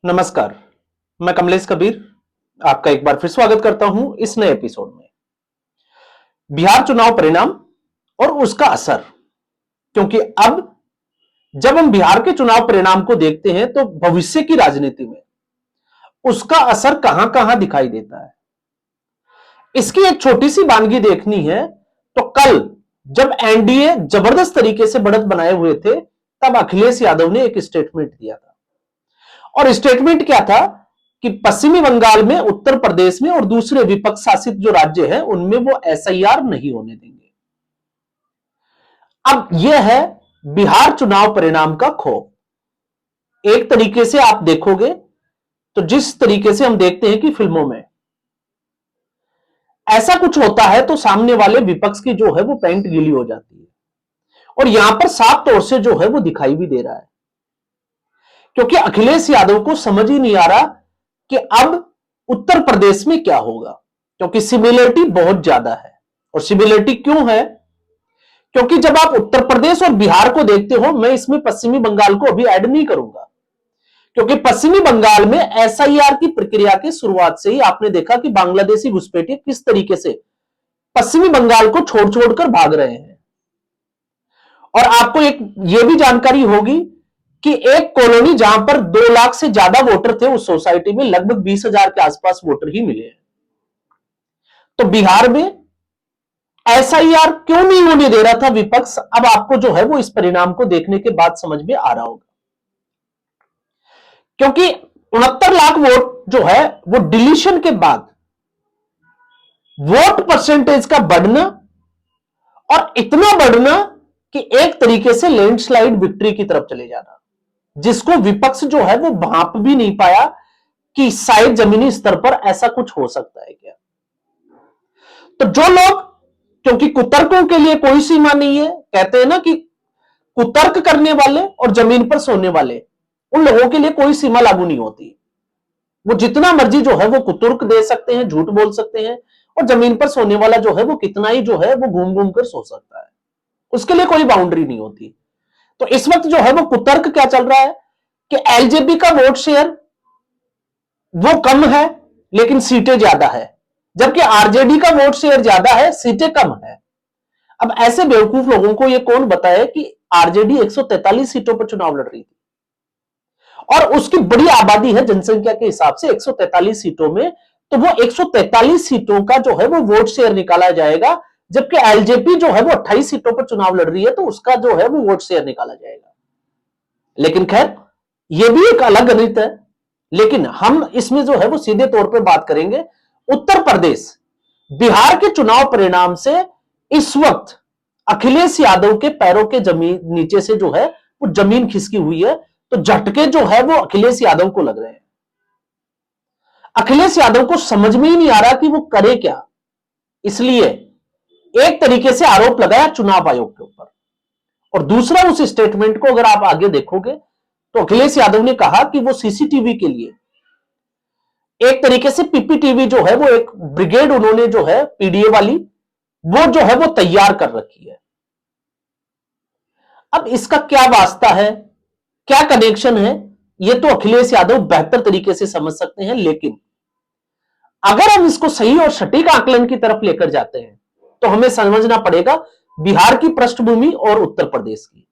नमस्कार। मैं कमलेश कबीर आपका एक बार फिर स्वागत करता हूं इस नए एपिसोड में। बिहार चुनाव परिणाम और उसका असर, क्योंकि अब जब हम बिहार के चुनाव परिणाम को देखते हैं तो भविष्य की राजनीति में उसका असर कहां कहां दिखाई देता है, इसकी एक छोटी सी वानगी देखनी है। तो कल जब एनडीए जबरदस्त तरीके से बढ़त बनाए हुए थे, तब अखिलेश यादव ने एक स्टेटमेंट दिया था। और स्टेटमेंट क्या था कि पश्चिमी बंगाल में, उत्तर प्रदेश में और दूसरे विपक्ष शासित जो राज्य हैं उनमें वो एसआईआर नहीं होने देंगे। अब यह है बिहार चुनाव परिणाम का खौफ। एक तरीके से आप देखोगे तो जिस तरीके से हम देखते हैं कि फिल्मों में ऐसा कुछ होता है तो सामने वाले विपक्ष की जो है वो पैंट गीली हो जाती है, और यहां पर साफ तौर से जो है वो दिखाई भी दे रहा है, क्योंकि अखिलेश यादव को समझ ही नहीं आ रहा कि अब उत्तर प्रदेश में क्या होगा, क्योंकि सिमिलरिटी बहुत ज्यादा है। और सिमिलरिटी क्यों है? क्योंकि जब आप उत्तर प्रदेश और बिहार को देखते हो, मैं इसमें पश्चिमी बंगाल को अभी ऐड नहीं करूंगा, क्योंकि पश्चिमी बंगाल में एसआईआर की प्रक्रिया की शुरुआत से ही आपने देखा कि बांग्लादेशी घुसपैठिए किस तरीके से पश्चिमी बंगाल को छोड़ छोड़कर भाग रहे हैं। और आपको एक यह भी जानकारी होगी कि एक कॉलोनी जहां पर 2 लाख से ज्यादा वोटर थे, उस सोसाइटी में लगभग 20,000 के आसपास वोटर ही मिले हैं। तो बिहार में एसआईआर क्यों नहीं होने दे रहा था विपक्ष, अब आपको जो है वो इस परिणाम को देखने के बाद समझ में आ रहा होगा। क्योंकि 69 लाख वोट जो है वो डिलीशन के बाद वोट परसेंटेज का बढ़ना, और इतना बढ़ना कि एक तरीके से लैंडस्लाइड विक्ट्री की तरफ चले जाना, जिसको विपक्ष जो है वो भांप भी नहीं पाया कि शायद जमीनी स्तर पर ऐसा कुछ हो सकता है क्या। तो जो लोग, क्योंकि कुतर्कों के लिए कोई सीमा नहीं है, कहते हैं ना कि कुतर्क करने वाले और जमीन पर सोने वाले, उन लोगों के लिए कोई सीमा लागू नहीं होती। वो जितना मर्जी जो है वो कुतर्क दे सकते हैं, झूठ बोल सकते हैं, और जमीन पर सोने वाला जो है वो कितना ही जो है वो घूम घूम कर सो सकता है, उसके लिए कोई बाउंड्री नहीं होती। तो इस वक्त जो है वो कुतर्क क्या चल रहा है कि एलजेपी का वोट शेयर वो कम है लेकिन सीटें ज्यादा है, जबकि आरजेडी का वोट शेयर ज्यादा है, सीटें कम है। अब ऐसे बेवकूफ लोगों को ये कौन बताए कि आरजेडी 143 सीटों पर चुनाव लड़ रही थी, और उसकी बड़ी आबादी है जनसंख्या के हिसाब से 143 सीटों में, तो वो 143 सीटों का जो है वो वोट शेयर निकाला जाएगा, जबकि एलजेपी जो है वो 28 सीटों पर चुनाव लड़ रही है तो उसका जो है वो वोट शेयर निकाला जाएगा। लेकिन खैर ये भी एक अलग गणित है, लेकिन हम इसमें जो है वो सीधे तौर पर बात करेंगे उत्तर प्रदेश बिहार के चुनाव परिणाम से। इस वक्त अखिलेश यादव के पैरों के जमीन नीचे से जो है वो जमीन खिसकी हुई है, तो झटके जो है वो अखिलेश यादव को लग रहे हैं। अखिलेश यादव को समझ में ही नहीं आ रहा कि वो करे क्या, इसलिए एक तरीके से आरोप लगाया चुनाव आयोग के ऊपर। और दूसरा, उस स्टेटमेंट को अगर आप आगे देखोगे तो अखिलेश यादव ने कहा कि वो सीसीटीवी के लिए एक तरीके से पीपीटीवी जो है वो एक ब्रिगेड उन्होंने जो है पीडीए वाली वो जो है वो तैयार कर रखी है। अब इसका क्या वास्ता है, क्या कनेक्शन है, ये तो अखिलेश यादव बेहतर तरीके से समझ सकते हैं। लेकिन अगर हम इसको सही और सटीक आकलन की तरफ लेकर जाते हैं तो हमें समझना पड़ेगा बिहार की पृष्ठभूमि और उत्तर प्रदेश की।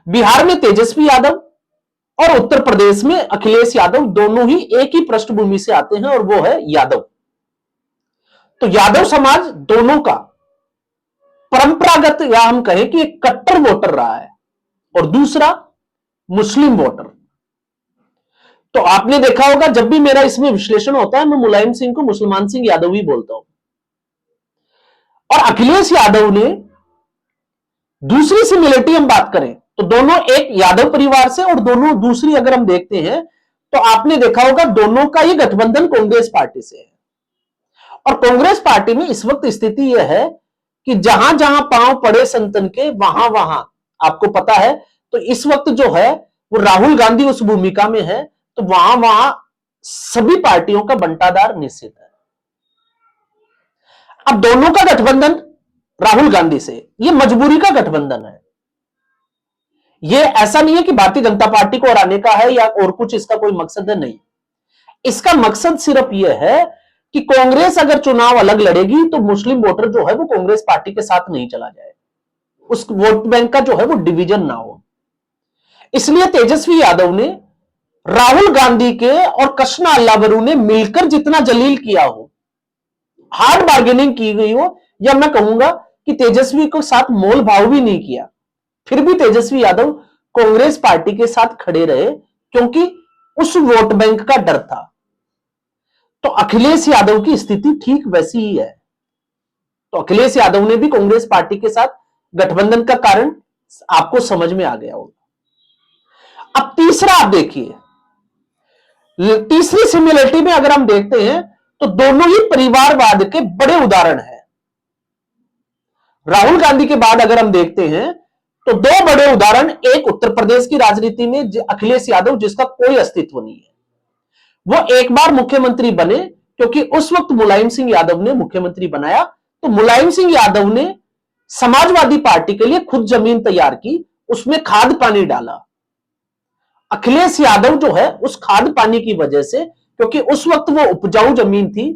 बिहार में तेजस्वी यादव और उत्तर प्रदेश में अखिलेश यादव दोनों ही एक ही पृष्ठभूमि से आते हैं, और वो है यादव। तो यादव समाज दोनों का परंपरागत, या हम कहें कि एक कट्टर वोटर रहा है, और दूसरा मुस्लिम वोटर। तो आपने देखा होगा जब भी मेरा इसमें विश्लेषण होता है, मैं मुलायम सिंह को मुसलमान सिंह यादव ही बोलता हूं। और अखिलेश यादव ने दूसरी सिमिलरिटी हम बात करें तो दोनों एक यादव परिवार से, और दोनों दूसरी अगर हम देखते हैं तो आपने देखा होगा दोनों का ही गठबंधन कांग्रेस पार्टी से है। और कांग्रेस पार्टी में इस वक्त स्थिति यह है कि जहां जहां पांव पड़े संतन के वहां वहां आपको पता है, तो इस वक्त जो है वो राहुल गांधी उस भूमिका में है, तो वहां वहां सभी पार्टियों का बंटाधार निश्चित है। अब दोनों का गठबंधन राहुल गांधी से, ये मजबूरी का गठबंधन है, ये ऐसा नहीं है कि भारतीय जनता पार्टी को हराने का है या और कुछ इसका कोई मकसद है, नहीं। इसका मकसद सिर्फ यह है कि कांग्रेस अगर चुनाव अलग लड़ेगी तो मुस्लिम वोटर जो है वो कांग्रेस पार्टी के साथ नहीं चला जाए, उस वोट बैंक का जो है वो डिवीजन ना हो। इसलिए तेजस्वी यादव ने राहुल गांधी के और कृष्णा अल्लावरू ने मिलकर जितना जलील किया हो, हार्ड बार्गेनिंग की गई हो, या मैं कहूंगा कि तेजस्वी को साथ मोल भाव भी नहीं किया, फिर भी तेजस्वी यादव कांग्रेस पार्टी के साथ खड़े रहे क्योंकि उस वोट बैंक का डर था। तो अखिलेश यादव की स्थिति ठीक वैसी ही है। तो अखिलेश यादव ने भी कांग्रेस पार्टी के साथ गठबंधन का कारण आपको समझ में आ गया होगा। अब तीसरा आप देखिए, तीसरी सिमिलरिटी में अगर हम देखते हैं तो दोनों ही परिवारवाद के बड़े उदाहरण हैं। राहुल गांधी के बाद अगर हम देखते हैं तो दो बड़े उदाहरण, एक उत्तर प्रदेश की राजनीति में अखिलेश यादव जिसका कोई अस्तित्व नहीं है, वो एक बार मुख्यमंत्री बने क्योंकि उस वक्त मुलायम सिंह यादव ने मुख्यमंत्री बनाया, तो मुलायम सिंह यादव ने समाजवादी पार्टी के लिए खुद जमीन तैयार की, उसमें खाद पानी डाला। अखिलेश यादव जो है उस खाद पानी की वजह से, क्योंकि उस वक्त वो उपजाऊ जमीन थी,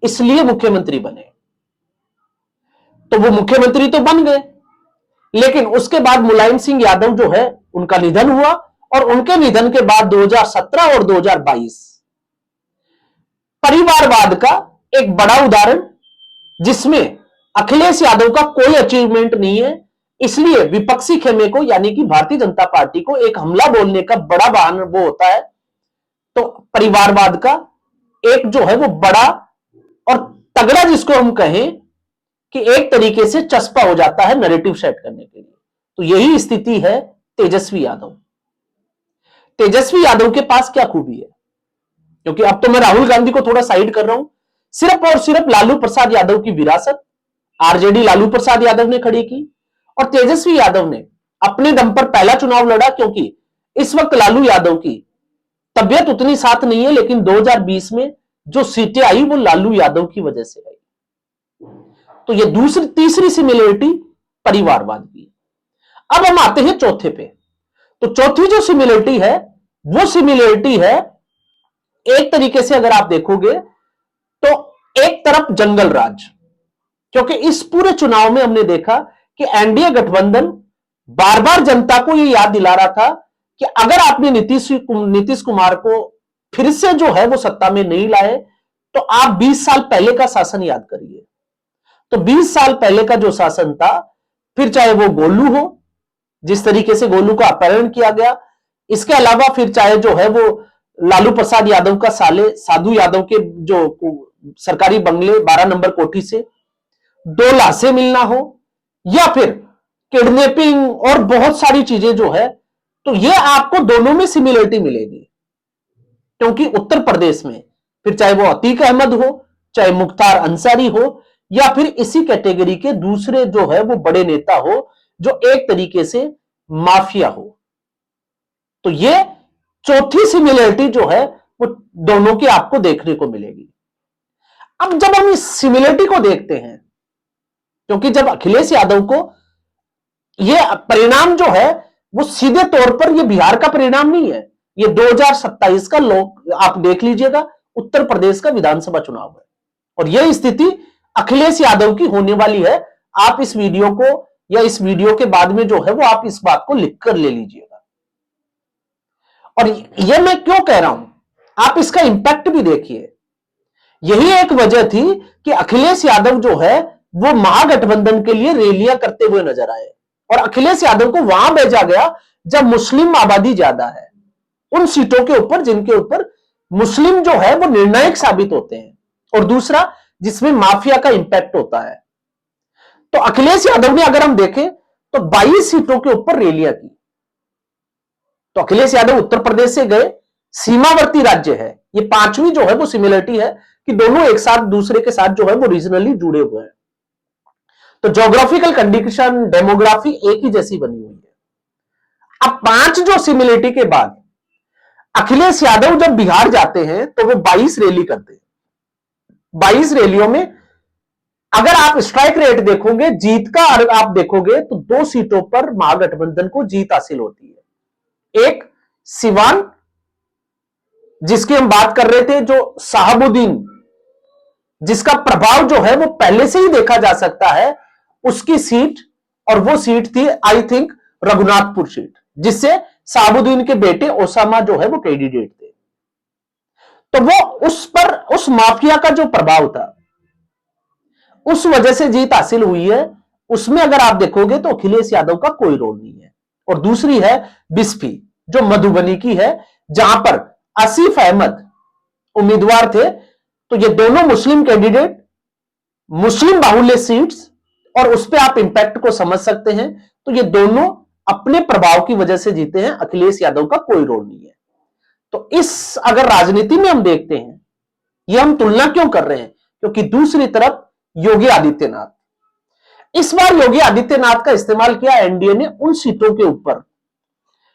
इसलिए मुख्यमंत्री बने। तो वो मुख्यमंत्री तो बन गए, लेकिन उसके बाद मुलायम सिंह यादव जो है उनका निधन हुआ, और उनके निधन के बाद 2017 और 2022 परिवारवाद का एक बड़ा उदाहरण, जिसमें अखिलेश यादव का कोई अचीवमेंट नहीं है, इसलिए विपक्षी खेमे को यानी कि भारतीय जनता पार्टी को एक हमला बोलने का बड़ा वाहन वो होता है। तो परिवारवाद का एक जो है वो बड़ा और तगड़ा, जिसको हम कहें कि एक तरीके से चस्पा हो जाता है नैरेटिव सेट करने के लिए। तो यही स्थिति है तेजस्वी यादव। तेजस्वी यादव के पास क्या खूबी है, क्योंकि अब तो मैं राहुल गांधी को थोड़ा साइड कर रहा हूं, सिर्फ और सिर्फ लालू प्रसाद यादव की विरासत आरजेडी लालू प्रसाद यादव ने खड़ी की, और तेजस्वी यादव ने अपने दम पर पहला चुनाव लड़ा, क्योंकि इस वक्त लालू यादव की तबियत उतनी साथ नहीं है, लेकिन 2020 में जो सीटें आई वो लालू यादव की वजह से आई। तो ये तीसरी सिमिलरिटी परिवारवाद की। अब हम आते हैं चौथे पे। तो चौथी जो सिमिलरिटी है वो सिमिलरिटी है, एक तरीके से अगर आप देखोगे तो एक तरफ जंगल राज, क्योंकि इस पूरे चुनाव में हमने देखा कि एनडीए गठबंधन बार बार जनता को यह याद दिला रहा था कि अगर आपने नीतीश कुमार को फिर से जो है वो सत्ता में नहीं लाए तो आप 20 साल पहले का शासन याद करिए। तो 20 साल पहले का जो शासन था, फिर चाहे वो गोलू हो, जिस तरीके से गोलू का अपहरण किया गया, इसके अलावा फिर चाहे जो है वो लालू प्रसाद यादव का साले साधु यादव के जो सरकारी बंगले 12 नंबर कोठी से 2 लाशें मिलना हो, या फिर किडनैपिंग और बहुत सारी चीजें जो है, तो ये आपको दोनों में सिमिलरिटी मिलेगी। क्योंकि उत्तर प्रदेश में फिर चाहे वो अतीक अहमद हो, चाहे मुख्तार अंसारी हो, या फिर इसी कैटेगरी के दूसरे जो है वो बड़े नेता हो जो एक तरीके से माफिया हो। तो ये चौथी सिमिलरिटी जो है वो दोनों की आपको देखने को मिलेगी। अब जब हम इस सिमिलरिटी को देखते हैं, क्योंकि जब अखिलेश यादव को ये परिणाम जो है वो सीधे तौर पर ये बिहार का परिणाम नहीं है, ये 2027 का लोग आप देख लीजिएगा उत्तर प्रदेश का विधानसभा चुनाव है, और यह स्थिति अखिलेश यादव की होने वाली है। आप इस वीडियो को या इस वीडियो के बाद में जो है वो आप इस बात को लिखकर ले लीजिएगा। और यह मैं क्यों कह रहा हूं, आप इसका इंपैक्ट भी देखिए। यही एक वजह थी कि अखिलेश यादव जो है वो महागठबंधन के लिए रैलियां करते हुए नजर आए, और अखिलेश यादव को वहां भेजा गया जब मुस्लिम आबादी ज्यादा है, उन सीटों के ऊपर जिनके ऊपर मुस्लिम जो है वो निर्णायक साबित होते हैं, और दूसरा जिसमें माफिया का इंपैक्ट होता है। तो अखिलेश यादव ने अगर हम देखें तो 22 सीटों के ऊपर रैलियां की। तो अखिलेश यादव उत्तर प्रदेश से गए, सीमावर्ती राज्य है, ये पांचवी जो है वो सिमिलरिटी है कि दोनों एक साथ दूसरे के साथ जो है वो रीजनली जुड़े हुए हैं। तो ज्योग्राफिकल कंडीशन, डेमोग्राफी एक ही जैसी बनी हुई है। अब 5 जो सिमिलरिटी के बाद अखिलेश यादव जब बिहार जाते हैं तो वो 22 रैली करते हैं। 22 रैलियों में अगर आप स्ट्राइक रेट देखोगे, जीत का आप देखोगे तो 2 सीटों पर महागठबंधन को जीत हासिल होती है। एक सिवान, जिसकी हम बात कर रहे थे, जो साहबुद्दीन, जिसका प्रभाव जो है वो पहले से ही देखा जा सकता है, उसकी सीट, और वो सीट थी आई थिंक रघुनाथपुर सीट, जिससे साहबुद्दीन के बेटे ओसामा जो है वो कैंडिडेट थे। तो वो उस पर, उस माफिया का जो प्रभाव था, उस वजह से जीत हासिल हुई है। उसमें अगर आप देखोगे तो अखिलेश यादव का कोई रोल नहीं है। और दूसरी है बिस्फी, जो मधुबनी की है, जहां पर आसिफ अहमद उम्मीदवार थे। तो ये दोनों मुस्लिम कैंडिडेट, मुस्लिम बाहुल्य सीट्स, और उस पर आप इंपैक्ट को समझ सकते हैं। तो ये दोनों अपने प्रभाव की वजह से जीते हैं, अखिलेश यादव का कोई रोल नहीं है। तो इस अगर राजनीति में हम देखते हैं, ये हम तुलना क्यों कर रहे हैं, क्योंकि दूसरी तरफ योगी आदित्यनाथ, इस बार योगी आदित्यनाथ का इस्तेमाल किया एनडीए ने उन सीटों के ऊपर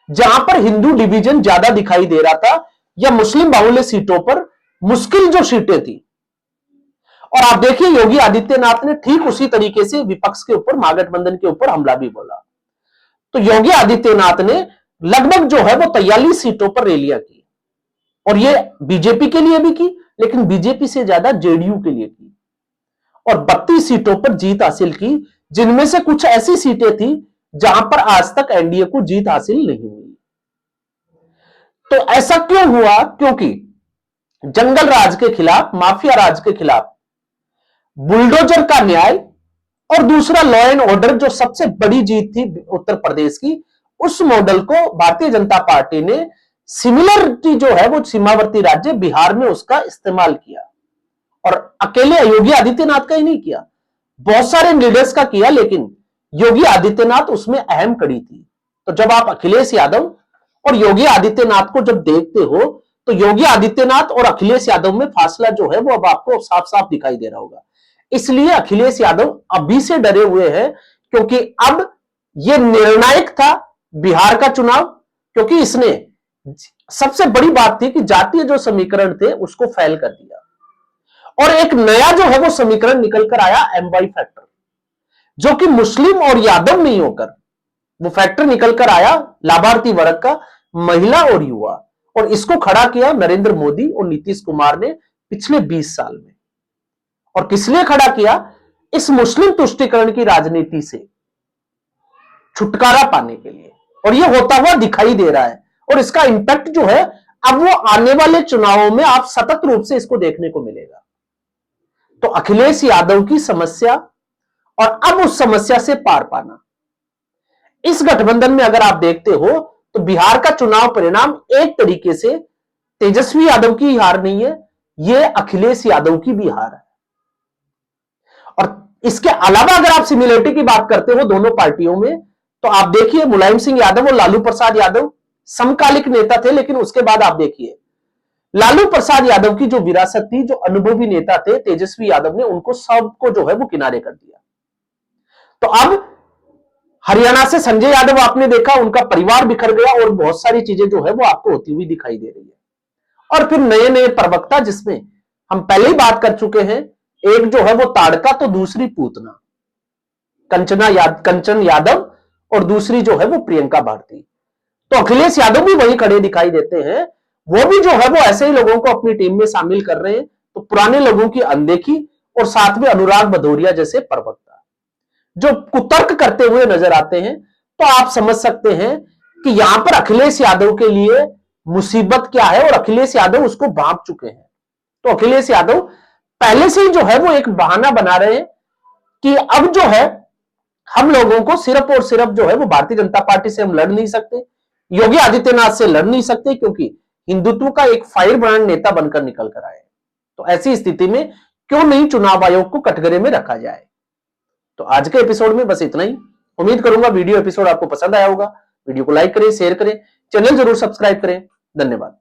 जहां पर हिंदू डिवीजन ज्यादा दिखाई दे रहा था, या मुस्लिम बाहुल्य सीटों पर मुश्किल जो सीटें थी। और आप देखिए योगी आदित्यनाथ ने ठीक उसी तरीके से विपक्ष के ऊपर, महागठबंधन के ऊपर हमला भी बोला। तो योगी आदित्यनाथ ने लगभग जो है वो 43 सीटों पर रैलियां की, और ये बीजेपी के लिए भी की, लेकिन बीजेपी से ज्यादा जेडीयू के लिए की, और 32 सीटों पर जीत हासिल की, जिनमें से कुछ ऐसी सीटें थी जहां पर आज तक एनडीए को जीत हासिल नहीं हुई। तो ऐसा क्यों हुआ? क्योंकि जंगल राज के खिलाफ, माफिया राज के खिलाफ बुलडोजर का न्याय, और दूसरा लॉ एंड ऑर्डर, जो सबसे बड़ी जीत थी उत्तर प्रदेश की, उस मॉडल को भारतीय जनता पार्टी ने, सिमिलरिटी जो है वो सीमावर्ती राज्य बिहार में उसका इस्तेमाल किया। और अकेले योगी आदित्यनाथ का ही नहीं किया, बहुत सारे लीडर्स का किया, लेकिन योगी आदित्यनाथ उसमें अहम कड़ी थी। तो जब आप अखिलेश यादव और योगी आदित्यनाथ को जब देखते हो, तो योगी आदित्यनाथ और अखिलेश यादव में फासला जो है वो अब आपको साफ साफ दिखाई दे रहा होगा। इसलिए अखिलेश यादव अभी से डरे हुए हैं, क्योंकि अब यह निर्णायक था बिहार का चुनाव, क्योंकि इसने, सबसे बड़ी बात थी कि जातीय जो समीकरण थे उसको फेल कर दिया, और एक नया जो है वो समीकरण निकल कर आया, एमवाई फैक्टर, जो कि मुस्लिम और यादव नहीं होकर वो फैक्टर निकल कर आया लाभार्थी वर्ग का, महिला और युवा। और इसको खड़ा किया नरेंद्र मोदी और नीतीश कुमार ने पिछले 20 साल में। और किस लिए खड़ा किया? इस मुस्लिम तुष्टीकरण की राजनीति से छुटकारा पाने के लिए। और यह होता हुआ दिखाई दे रहा है, और इसका इंपैक्ट जो है अब वो आने वाले चुनावों में आप सतत रूप से इसको देखने को मिलेगा। तो अखिलेश यादव की समस्या, और अब उस समस्या से पार पाना, इस गठबंधन में अगर आप देखते हो तो बिहार का चुनाव परिणाम एक तरीके से तेजस्वी यादव की हार नहीं है, यह अखिलेश यादव की भी हार है। और इसके अलावा अगर आप सिमिलरिटी की बात करते हो दोनों पार्टियों में, तो आप देखिए मुलायम सिंह यादव और लालू प्रसाद यादव समकालिक नेता थे, लेकिन उसके बाद आप देखिए लालू प्रसाद यादव की जो विरासत थी, जो अनुभवी नेता थे तेजस्वी यादव ने उनको सबको जो है वो किनारे कर दिया। तो अब हरियाणा से संजय यादव आपने देखा, उनका परिवार बिखर गया, और बहुत सारी चीजें जो है वो आपको होती हुई दिखाई दे रही है। और फिर नए नए प्रवक्ता, जिसमें हम पहले ही बात कर चुके हैं, एक जो है वो ताड़का, तो दूसरी पूतना कंचन यादव, और दूसरी जो है वो प्रियंका भारती। तो अखिलेश यादव भी वही खड़े दिखाई देते हैं, वो भी जो है वो ऐसे ही लोगों को अपनी टीम में शामिल कर रहे हैं। तो पुराने लोगों की अनदेखी, और साथ में अनुराग भदौरिया जैसे प्रवक्ता जो कुतर्क करते हुए नजर आते हैं, तो आप समझ सकते हैं कि यहां पर अखिलेश यादव के लिए मुसीबत क्या है, और अखिलेश यादव उसको भांप चुके हैं। तो अखिलेश यादव पहले से ही जो है वो एक बहाना बना रहे हैं कि अब जो है हम लोगों को सिर्फ और सिर्फ जो है वो भारतीय जनता पार्टी से हम लड़ नहीं सकते, योगी आदित्यनाथ से लड़ नहीं सकते, क्योंकि हिंदुत्व का एक फायर ब्रांड नेता बनकर निकल कर आए। तो ऐसी स्थिति में क्यों नहीं चुनाव आयोग को कटघरे में रखा जाए। तो आज के एपिसोड में बस इतना ही। उम्मीद करूंगा वीडियो एपिसोड आपको पसंद आया होगा। वीडियो को लाइक करें, शेयर करें, चैनल जरूर सब्सक्राइब करें। धन्यवाद।